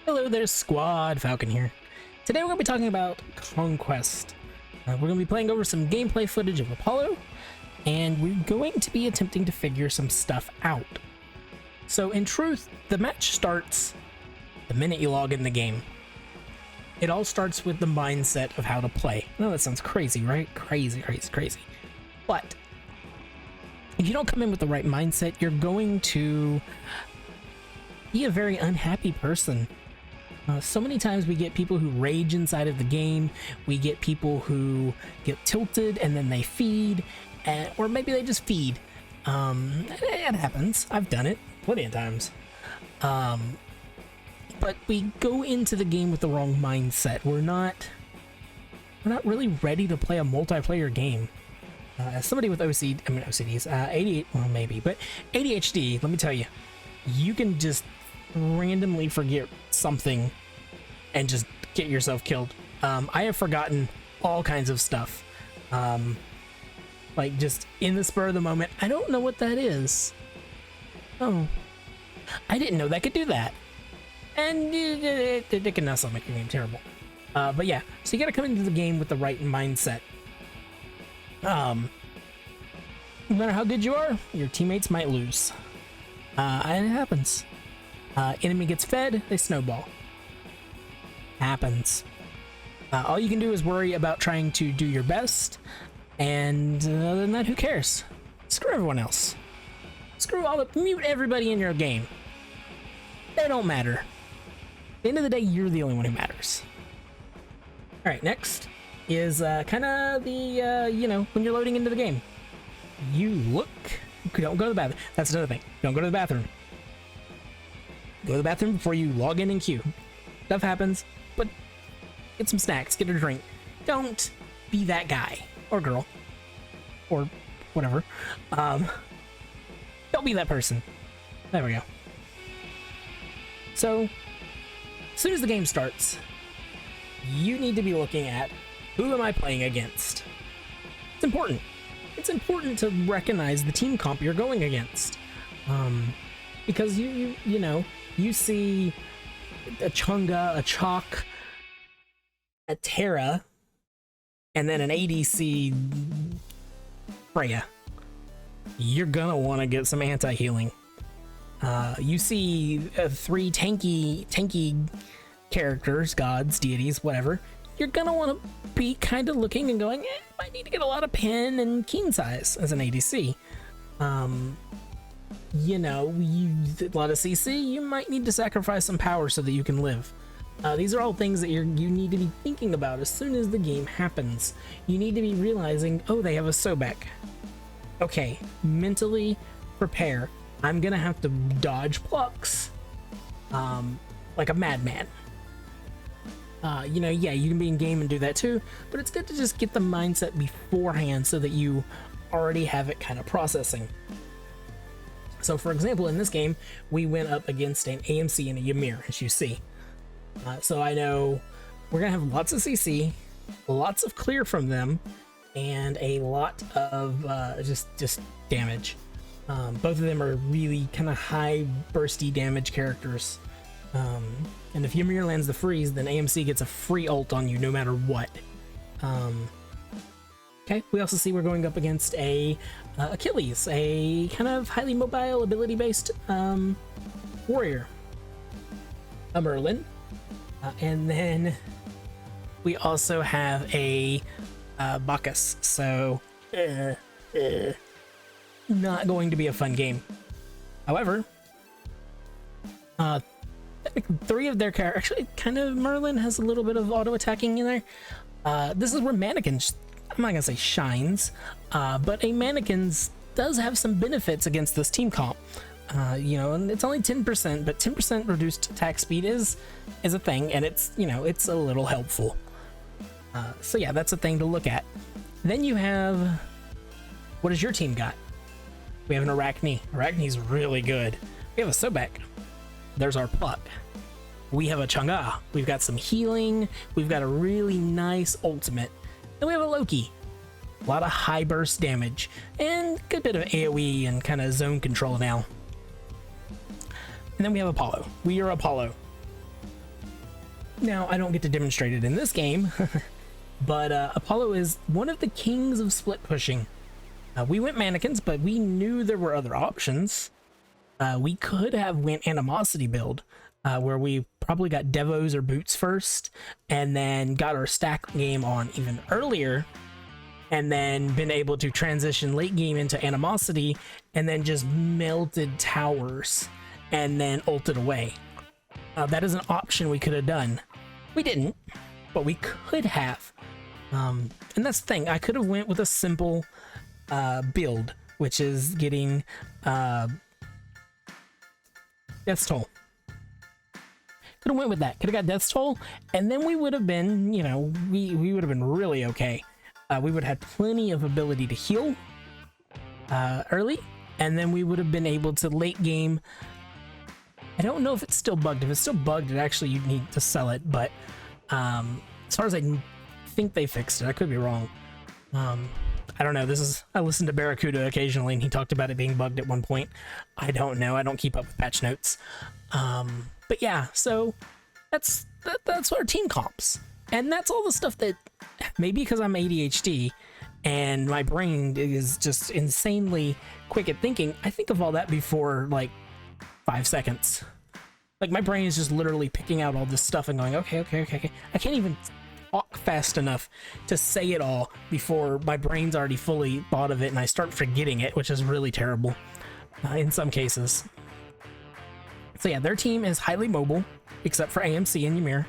Hello there, Squad Falcon here. Today we're going to be talking about Conquest. We're going to be playing over some gameplay footage of Apollo, and we're going to be attempting to figure some stuff out. So in truth, the match starts the minute you log in the game. It all starts with the mindset of how to play. I know that sounds crazy, right? Crazy. But if you don't come in with the right mindset, you're going to be a very unhappy person. So many times we get people who rage inside of the game. We get people who get tilted and then they feed, or maybe they just feed. It happens. I've done it plenty of times. But we go into the game with the wrong mindset. We're not really ready to play a multiplayer game. As somebody with OCDs, ADHD, well maybe, but ADHD, let me tell you, you can just randomly forget something and just get yourself killed. I have forgotten all kinds of stuff, like just in the spur of the moment. I don't know what that is. Oh, I didn't know that could do that, and it can also make your game terrible. But yeah, so you got to come into the game with the right mindset. No matter how good you are, your teammates might lose, and it happens. Enemy gets fed, they snowball. Happens. All you can do is worry about trying to do your best, and other than that, who cares? Screw everyone else. Mute everybody in your game. They don't matter. At the end of the day, you're the only one who matters. Alright, next is kind of the, when you're loading into the game. You don't go to the bathroom. That's another thing. Don't go to the bathroom. Go to the bathroom before you log in and queue. Stuff happens, but get some snacks, get a drink. Don't be that guy or girl or whatever. Don't be that person. There we go. So, as soon as the game starts, you need to be looking at, who am I playing against? It's important. It's important to recognize the team comp you're going against. Because you see a Chunga, a Chalk, a Terra, and then an ADC Freya. You're gonna want to get some anti-healing. You see 3 tanky characters, gods, deities, whatever. You're gonna want to be kind of looking and going, I need to get a lot of pin and keen size as an ADC. You a lot of CC, you might need to sacrifice some power so that you can live. These are all things that you need to be thinking about as soon as the game happens. You need to be realizing, oh, they have a Sobek. Okay, mentally prepare. I'm gonna have to dodge plucks like a madman. Yeah, you can be in game and do that too, but it's good to just get the mindset beforehand so that you already have it kind of processing. So for example, in this game, we went up against an AMC and a Ymir, as you see. So I know we're gonna have lots of CC, lots of clear from them, and a lot of just damage. Both of them are really kind of high bursty damage characters. And if Ymir lands the freeze, then AMC gets a free ult on you no matter what. Okay, we also see we're going up against a Achilles, a kind of highly mobile, ability-based warrior. A Merlin. And then we also have a Bacchus, so not going to be a fun game. However, 3 of their characters, actually kind of Merlin has a little bit of auto-attacking in there. This is where Mannequin, I'm not gonna say shines, but a Mannequin's does have some benefits against this team comp. And it's only 10%, but 10% reduced attack speed is a thing, and it's a little helpful. So yeah, that's a thing to look at. Then you have, what does your team got? We have an Arachne. Arachne's really good. We have a Sobek. There's our Pluck. We have a Chang'e. We've got some healing. We've got a really nice ultimate. Then we have a Loki. A lot of high burst damage and a good bit of AoE and kind of zone control now. And then we have Apollo. We are Apollo. Now, I don't get to demonstrate it in this game, but Apollo is one of the kings of split pushing. We went mannequins, but we knew there were other options. We could have went animosity build, where we probably got devos or boots first, and then got our stack game on even earlier, and then been able to transition late game into animosity, and then just melted towers, and then ulted away. That is an option we could have done. We didn't, but we could have. And that's the thing. I could have went with a simple build, which is getting Death's Toll. Could have went with that. Could have got Death's Toll, and then we would have been, you know, we would have been really okay. We would have had plenty of ability to heal early, and then we would have been able to late game. I don't know if it's still bugged. If it's still bugged, it actually you need to sell it. But as far as I think they fixed it, I could be wrong. I don't know. I listen to Barracuda occasionally, and he talked about it being bugged at one point. I don't know. I don't keep up with patch notes. But yeah, so that's our team comps, and that's all the stuff that maybe because I'm ADHD and my brain is just insanely quick at thinking. I think of all that before like 5 seconds. Like my brain is just literally picking out all this stuff and going, okay. I can't even talk fast enough to say it all before my brain's already fully thought of it and I start forgetting it, which is really terrible in some cases. So yeah, their team is highly mobile, except for AMC and Ymir.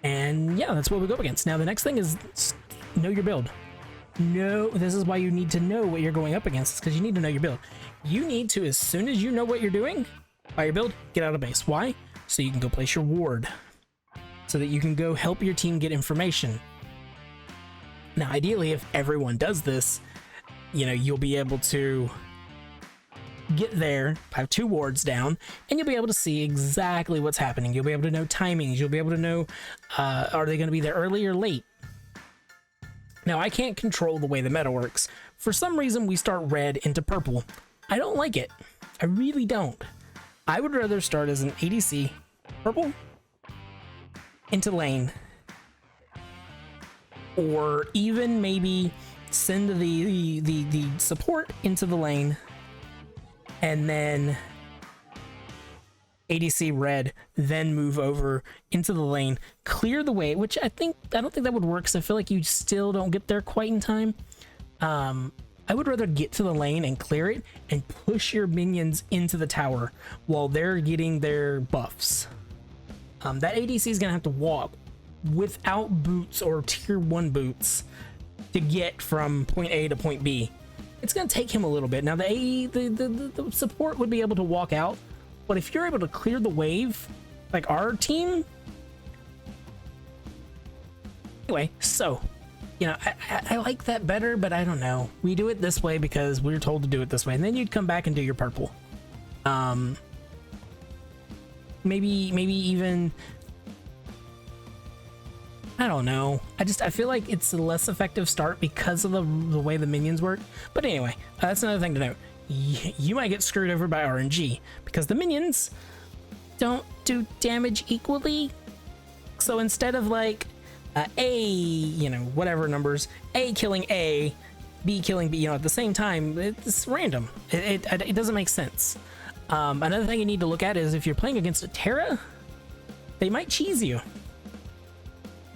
And yeah, that's what we go up against. Now the next thing is know your build. This is why you need to know what you're going up against, because you need to know your build. You need to, as soon as you know what you're doing by your build, get out of base. Why? So you can go place your ward, so that you can go help your team get information. Now, ideally, if everyone does this, you know, you'll be able to get there, have 2 wards down, and you'll be able to see exactly what's happening. You'll be able to know timings. You'll be able to know, are they going to be there early or late? Now, I can't control the way the meta works. For some reason, we start red into purple. I don't like it. I really don't. I would rather start as an ADC, purple, into lane, or even maybe send the support into the lane, and then ADC red, then move over into the lane, clear the way, which I don't think that would work, because I feel like you still don't get there quite in time. I would rather get to the lane and clear it and push your minions into the tower while they're getting their buffs. That ADC is gonna have to walk without boots or tier 1 boots to get from point A to point B. It's gonna take him a little bit. Now the support would be able to walk out, but if you're able to clear the wave, like our team. Anyway, so, you know, I like that better, but I don't know. We do it this way because we were told to do it this way, and then you'd come back and do your purple. Maybe even, I don't know. I feel like it's a less effective start because of the way the minions work. But anyway, that's another thing to note. You might get screwed over by RNG because the minions don't do damage equally. So instead of like A, you know, whatever numbers, A killing A, B killing B, you know, at the same time, it's random. It doesn't make sense. Another thing you need to look at is if you're playing against a Terra, they might cheese you.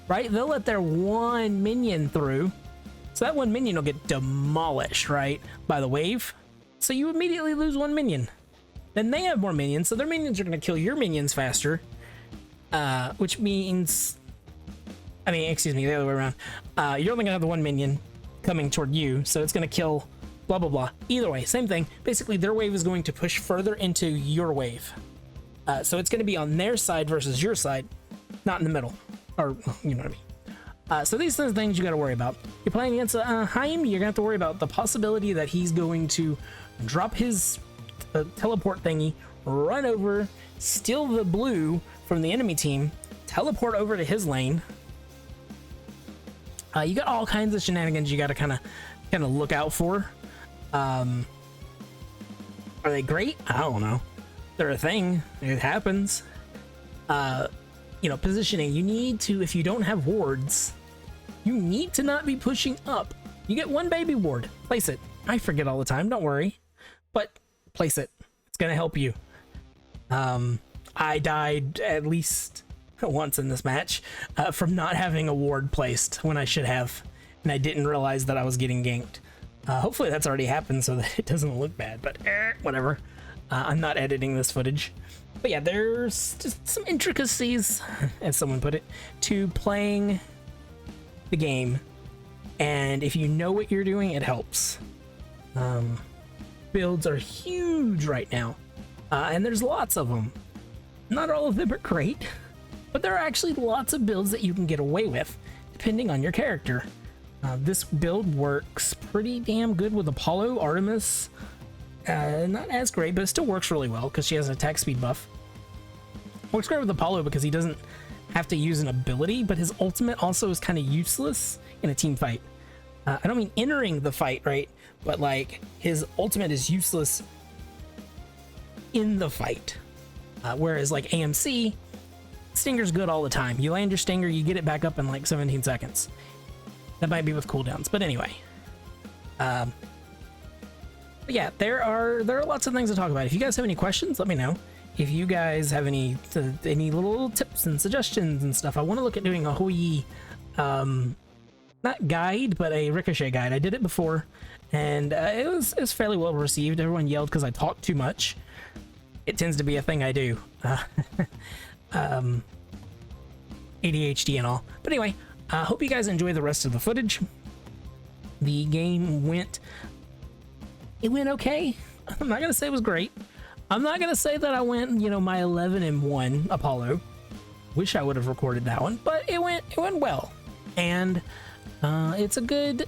Right? They'll let their one minion through. So that one minion will get demolished, right, by the wave. So you immediately lose one minion. Then they have more minions, so their minions are going to kill your minions faster. Which means, I mean, excuse me, the other way around. You're only going to have the one minion coming toward you, so it's going to kill blah, blah, blah. Either way, same thing. Basically, their wave is going to push further into your wave. So it's going to be on their side versus your side, not in the middle. Or, you know what I mean. So these are the things you got to worry about. You're playing against Haim, you're going to have to worry about the possibility that he's going to drop his teleport thingy, run over, steal the blue from the enemy team, teleport over to his lane. You got all kinds of shenanigans you got to kind of look out for. Are they great? I don't know. They're a thing. It happens. positioning. You need to, if you don't have wards, you need to not be pushing up. You get one baby ward, place it. I forget all the time, don't worry, but place it. It's gonna help you. I died at least once in this match from not having a ward placed when I should have, and I didn't realize that I was getting ganked. Hopefully that's already happened so that it doesn't look bad, but whatever. I'm not editing this footage. But yeah, there's just some intricacies, as someone put it, to playing the game. And if you know what you're doing, it helps. Builds are huge right now. And there's lots of them. Not all of them are great, but there are actually lots of builds that you can get away with, depending on your character. This build works pretty damn good with Apollo. Artemis, not as great, but it still works really well because she has an attack speed buff. Works great with Apollo because he doesn't have to use an ability, but his ultimate also is kind of useless in a team fight. I don't mean entering the fight, right? But like his ultimate is useless in the fight. Whereas like AMC, Stinger's good all the time. You land your Stinger, you get it back up in like 17 seconds. That might be with cooldowns, but anyway. But yeah, there are lots of things to talk about. If you guys have any questions, let me know. If you guys have any little tips and suggestions and stuff, I want to look at doing a whole not guide, but a Ricochet guide. I did it before, and it was fairly well received. Everyone yelled because I talked too much. It tends to be a thing I do. ADHD and all. But anyway, I hope you guys enjoy the rest of the footage. The game went okay. I'm not gonna say it was great. I'm not gonna say that I went, my 11-1 Apollo. Wish I would have recorded that one, but it went well. And it's a good.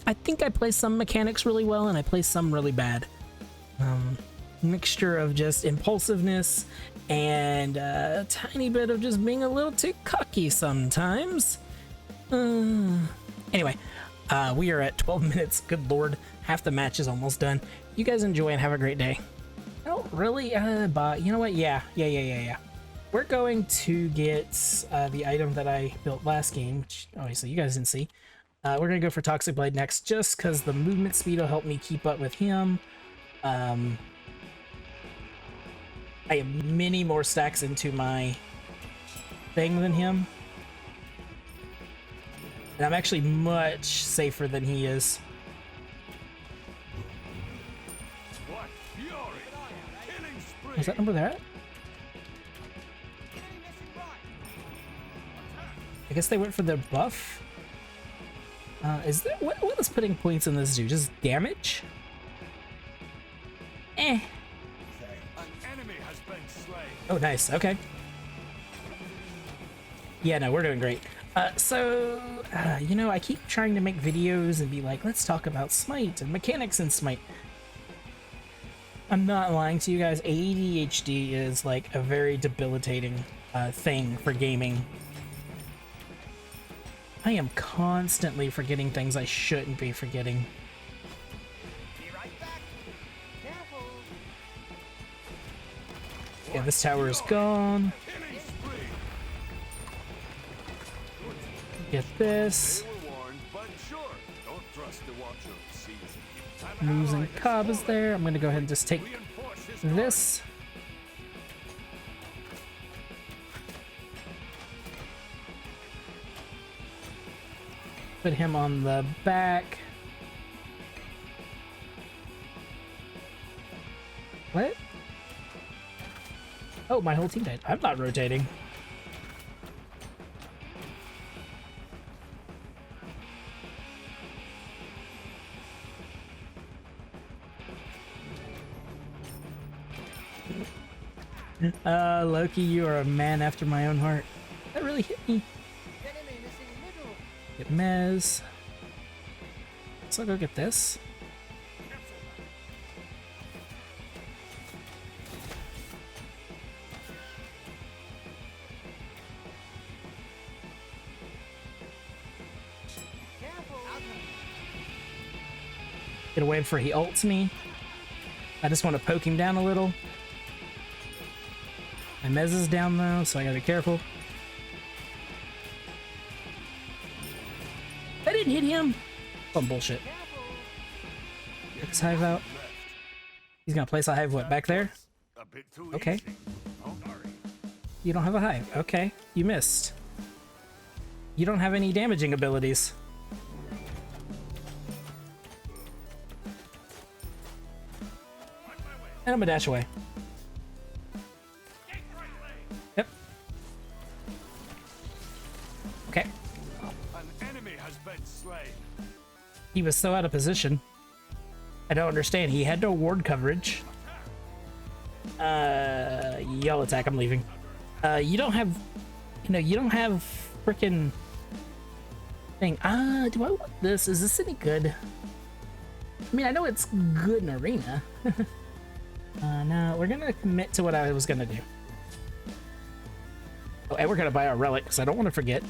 I think I play some mechanics really well, and I play some really bad. Mixture of just impulsiveness and a tiny bit of just being a little too cocky sometimes. Anyway, we are at 12 minutes. Good lord, half the match is almost done. You guys enjoy and have a great day. I don't really, but you know what? Yeah. We're going to get the item that I built last game, which obviously you guys didn't see. We're gonna go for Toxic Blade next, just because the movement speed will help me keep up with him. I have many more stacks into my thing than him. And I'm actually much safer than he is. Is that number there? I guess they went for their buff. Is there what is putting points in this do? Just damage? Oh, nice. Okay. Yeah, no, we're doing great. I keep trying to make videos and be like, let's talk about Smite and mechanics in Smite. I'm not lying to you guys. ADHD is like a very debilitating thing for gaming. I am constantly forgetting things I shouldn't be forgetting. Yeah, this tower is gone. Get this. Losing Cobb is there. I'm gonna go ahead and just take this. Put him on the back. What? Oh, my whole team died. I'm not rotating. Loki, you are a man after my own heart. That really hit me. Get Mez. So I'll go get this. Get away before he ults me. I just want to poke him down a little. My Mez is down though, so I gotta be careful. I didn't hit him. Some bullshit. Get this hive out. He's gonna place a hive what, back there? Okay. You don't have a hive. Okay, you missed. You don't have any damaging abilities. And I'm gonna dash away. Yep. Okay. An enemy has been slain. He was so out of position. I don't understand. He had no ward coverage. Y'all attack. I'm leaving. You don't have, you don't have freaking thing. Do I want this? Is this any good? I mean, I know it's good in arena. No, we're gonna commit to what I was gonna do. Oh, and we're gonna buy our relic because I don't want to forget.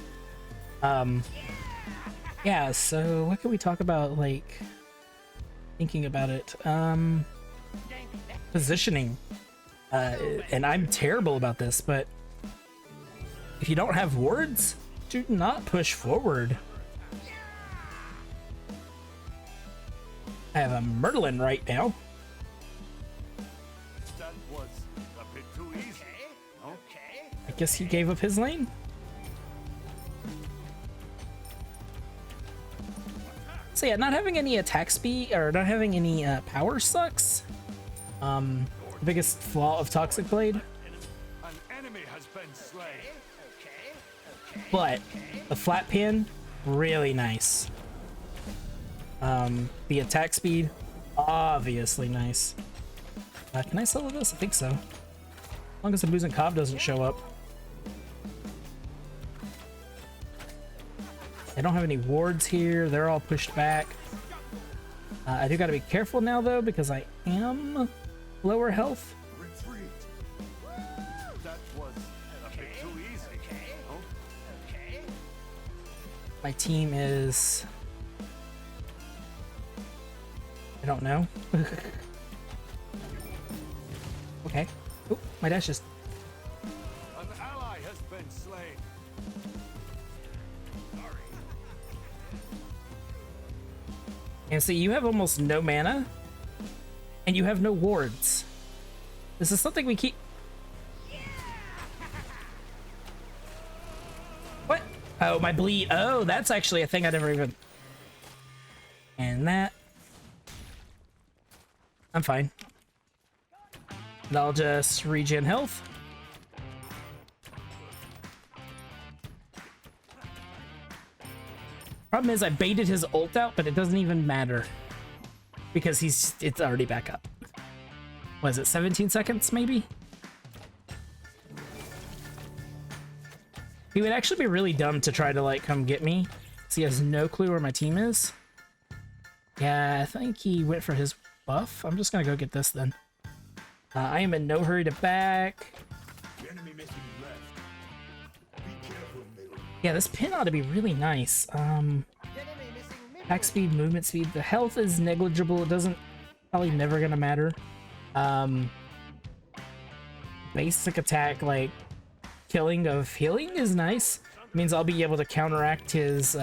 Yeah, so what can we talk about, like, thinking about it? Positioning. And I'm terrible about this, but if you don't have wards, do not push forward. I have a Merlin right now. That was a bit too easy. Okay. I guess he gave up his lane. So yeah, not having any attack speed or not having any power sucks. Biggest flaw of Toxic Blade. An enemy has been slain. But the flat pin, really nice. The attack speed, obviously nice. Can I sell this? I think so. As long as the Booz and Cobb doesn't show up. I don't have any wards here. They're all pushed back. I do got to be careful now, though, because I am lower health. Retreat. That was a bit too easy. Okay. My team is... I don't know. Okay. Oh, my dash is... An ally has been slain. And see, you have almost no mana, and you have no wards. This is something we keep... What? Oh, my bleed. Oh, that's actually a thing I never even... And that... I'm fine. And I'll just regen health. Problem is I baited his ult out, but it doesn't even matter because it's already back up. Was it 17 seconds maybe? He would actually be really dumb to try to like come get me, because he has no clue where my team is. Yeah, I think he went for his buff. I'm just gonna go get this then. I am in no hurry to back. Yeah, this pin ought to be really nice. Attack speed, movement speed. The health is negligible. It doesn't... Probably never gonna matter. Basic attack, like, killing of healing is nice. It means I'll be able to counteract his,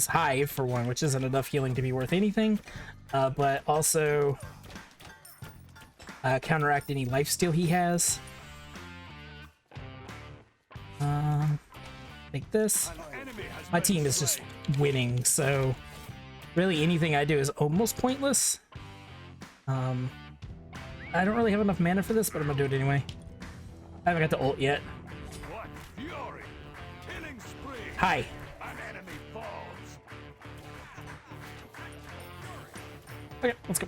hive, for one, which isn't enough healing to be worth anything. But also... counteract any lifesteal he has. Like this. My team is just winning, so really anything I do is almost pointless. I don't really have enough mana for this, but I'm gonna do it anyway. I haven't got the ult yet. Hi. Okay, let's go.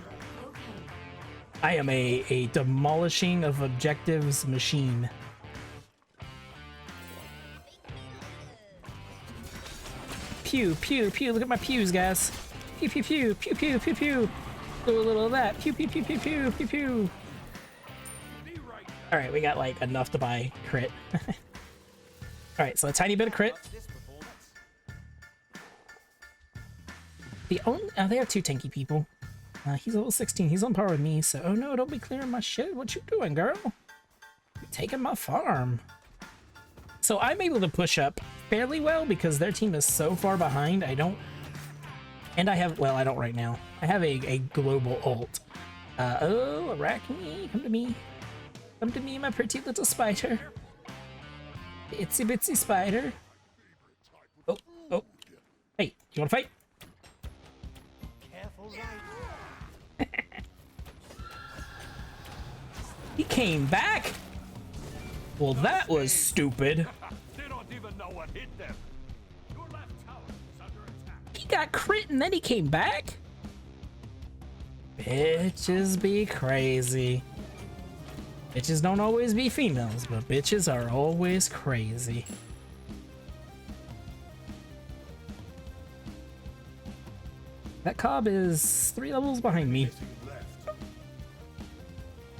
I am a demolishing of objectives machine. Pew, pew, pew. Look at my pews, guys. Pew, pew, pew, pew, pew, pew, pew. Do a little of that. Pew, pew, pew, pew, pew, pew, pew. All right, we got like enough to buy crit. All right, so a tiny bit of crit. The only they have two tanky people. He's level 16. He's on par with me, so... Oh no, don't be clearing my shit. What you doing, girl? You're taking my farm. So I'm able to push up fairly well because their team is so far behind. I don't... And I have... Well, I don't right now. I have a global ult. Oh, Arachne, come to me. Come to me, my pretty little spider. Itsy bitsy spider. Oh, oh. Hey, you wanna fight? He came back? Well, that was stupid. They don't even know what hit them. Your left tower is under attack. He got crit and then he came back? Bitches be crazy. Bitches don't always be females, but bitches are always crazy. That Cobb is 3 levels behind me.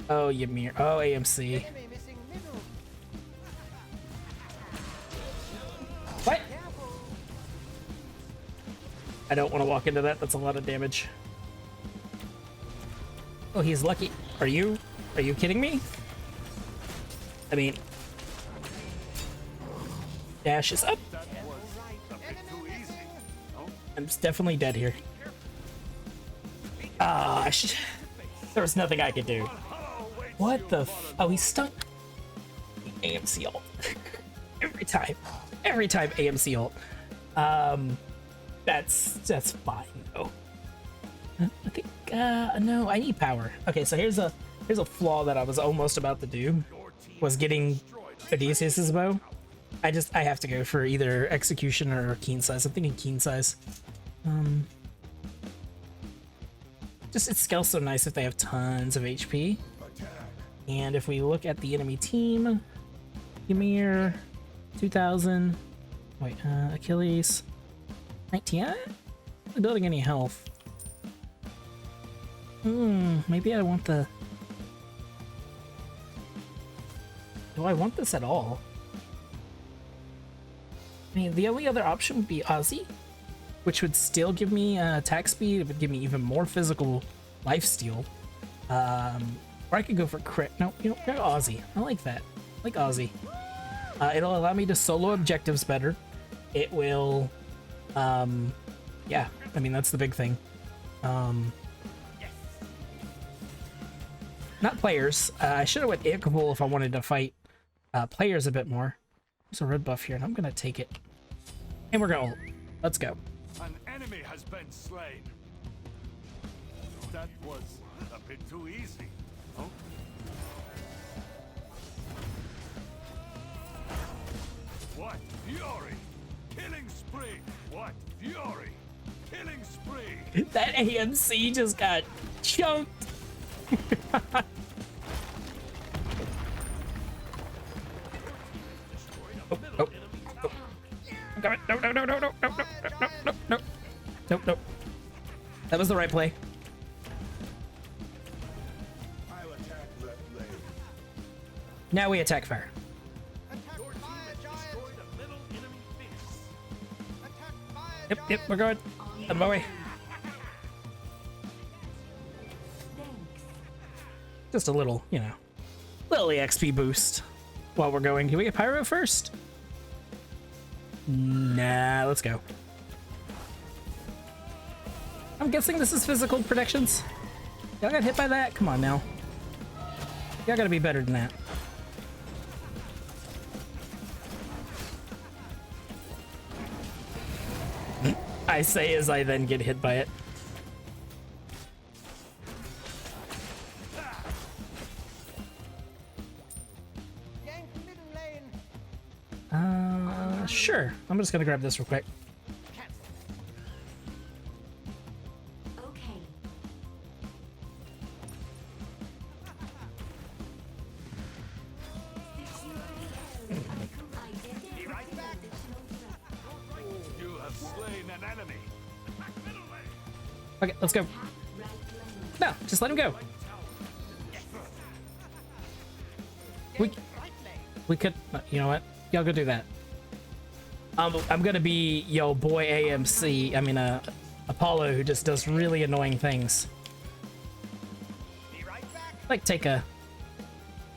Oh, Ymir. Oh, AMC. What? I don't want to walk into that. That's a lot of damage. Oh, he's lucky. Are you kidding me? I mean, dash is up. That was a bit too easy. No? I'm definitely dead here. Ah, there was nothing I could do. What the oh, he's stuck. AMC ult. Every time AMC ult. That's fine though. I think no, I need power. Okay, so here's a flaw that I was almost about to do, was getting Odysseus's bow. I have to go for either execution or keen size. I'm thinking keen size. Just it scales so nice if they have tons of HP. And if we look at the enemy team, Ymir, 2000. Wait, Achilles, 19. I'm not building any health. Maybe I want the... Do I want this at all? I mean, the only other option would be Ozzy, which would still give me attack speed. It would give me even more physical lifesteal. Or I could go for crit. No, you know, go Ozzy. I like that. I like Ozzy. It'll allow me to solo objectives better. It will... yeah, I mean, that's the big thing. Not players. I should have went Ichable if I wanted to fight players a bit more. There's a red buff here, and I'm gonna take it. And we're gonna ult. Let's go. An enemy has been slain. That was a bit too easy. No? What fury! Killing spree! What fury! Killing spree! That AMC just got chunked. Oh. I'm coming. No. Nope. That was the right play. Now we attack fire. Yep, we're going. Out of my way. Just a little, you know, little XP boost while we're going. Can we get Pyro first? Nah, let's go. I'm guessing this is physical protections. Y'all got hit by that? Come on now. Y'all gotta be better than that. I say as I then get hit by it. Sure. I'm just gonna grab this real quick. Okay. You have slain an enemy. Attack middle lane. Okay, let's go. No, just let him go. We could, you know what? Y'all go do that. I'm gonna be yo boy AMC. I mean, Apollo, who just does really annoying things. Like, take a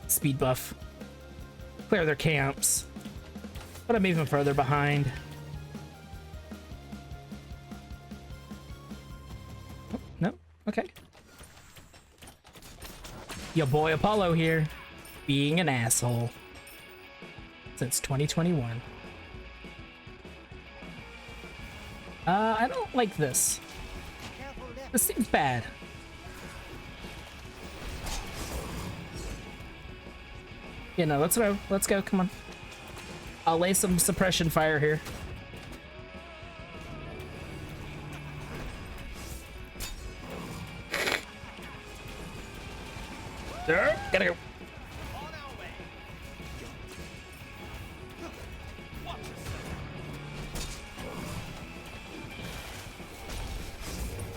speed buff, clear their camps, but I'm even further behind. Oh, no, okay. Your boy Apollo here, being an asshole since 2021. I don't like this. This seems bad. Yeah, no, let's go. Let's go. Come on. I'll lay some suppression fire here. Gotta go.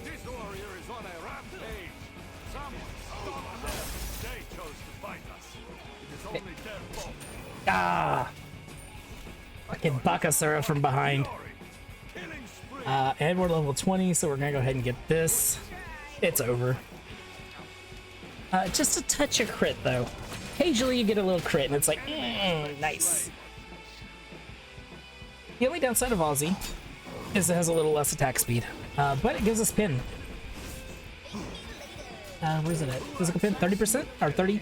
This warrior is on a rampage. Someone stop them. They chose to fight us. It is only their fault. Ah! Fucking Bakasura from behind. Killing spree. And we're level 20, so we're gonna go ahead and get this. It's over. Just a touch of crit, though. Occasionally you get a little crit, and it's like, nice. The only downside of Aussie is it has a little less attack speed, but it gives us pin. Where's it at? Physical pin, 30% or 30?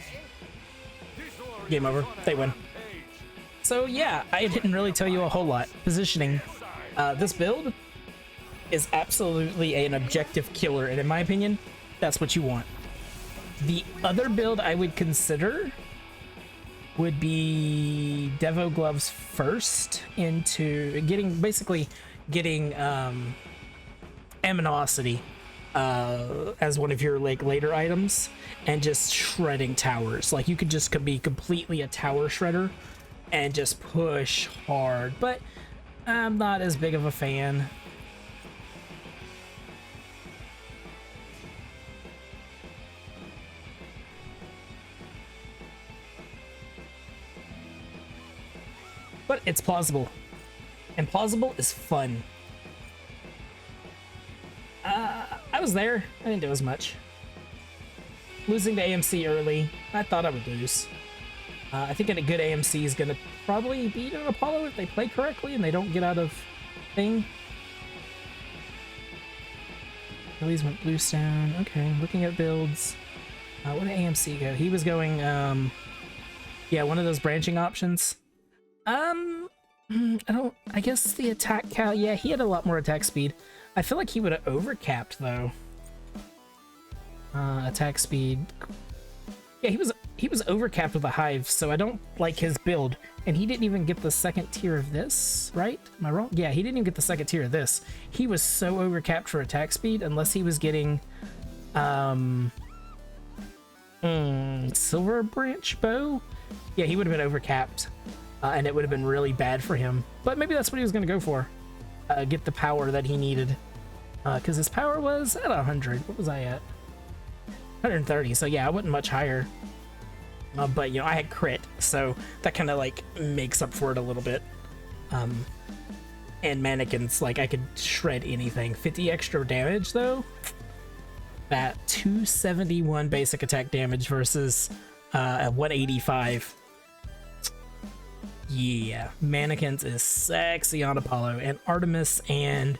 Game over. They win. So yeah, I didn't really tell you a whole lot. Positioning. This build is absolutely an objective killer, and in my opinion, that's what you want. The other build I would consider would be Devo Gloves first into basically getting Aminosity as one of your like later items and just shredding towers. Like you could just be completely a tower shredder and just push hard, but I'm not as big of a fan. But it's plausible, and plausible is fun. I was there. I didn't do as much. Losing to AMC early, I thought I would lose. I think a good AMC is gonna probably beat an Apollo if they play correctly and they don't get out of thing. Achilles went Bluestone. Okay, looking at builds. Where did AMC go? He was going, yeah, one of those branching options. I guess the attack cal, yeah, he had a lot more attack speed. I feel like he would have overcapped though. Attack speed. Yeah, he was overcapped with a hive, so I don't like his build. And he didn't even get the second tier of this, right? Am I wrong? Yeah, he didn't even get the second tier of this. He was so overcapped for attack speed, unless he was getting Silver Branch Bow. Yeah, he would have been overcapped. And it would have been really bad for him. But maybe that's what he was going to go for. Get the power that he needed. Because his power was at 100. What was I at? 130. So yeah, I wasn't much higher. But, you know, I had crit. So that kind of, like, makes up for it a little bit. And mannequins, like, I could shred anything. 50 extra damage, though. That 271 basic attack damage versus 185. Yeah, Mannequins is sexy on Apollo, and Artemis, and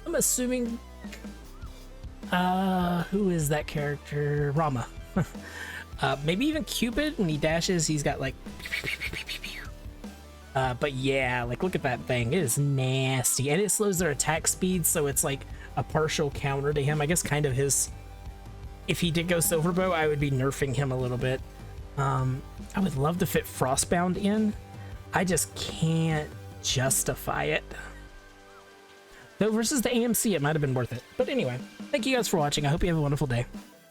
I'm assuming, who is that character? Rama. Maybe even Cupid, when he dashes, he's got like, but yeah, like look at that thing, it is nasty, and it slows their attack speed, so it's like a partial counter to him. I guess kind of his, if he did go Silverbow, I would be nerfing him a little bit. I would love to fit Frostbound in. I just can't justify it. Though versus the AMC, it might have been worth it. But anyway, thank you guys for watching. I hope you have a wonderful day.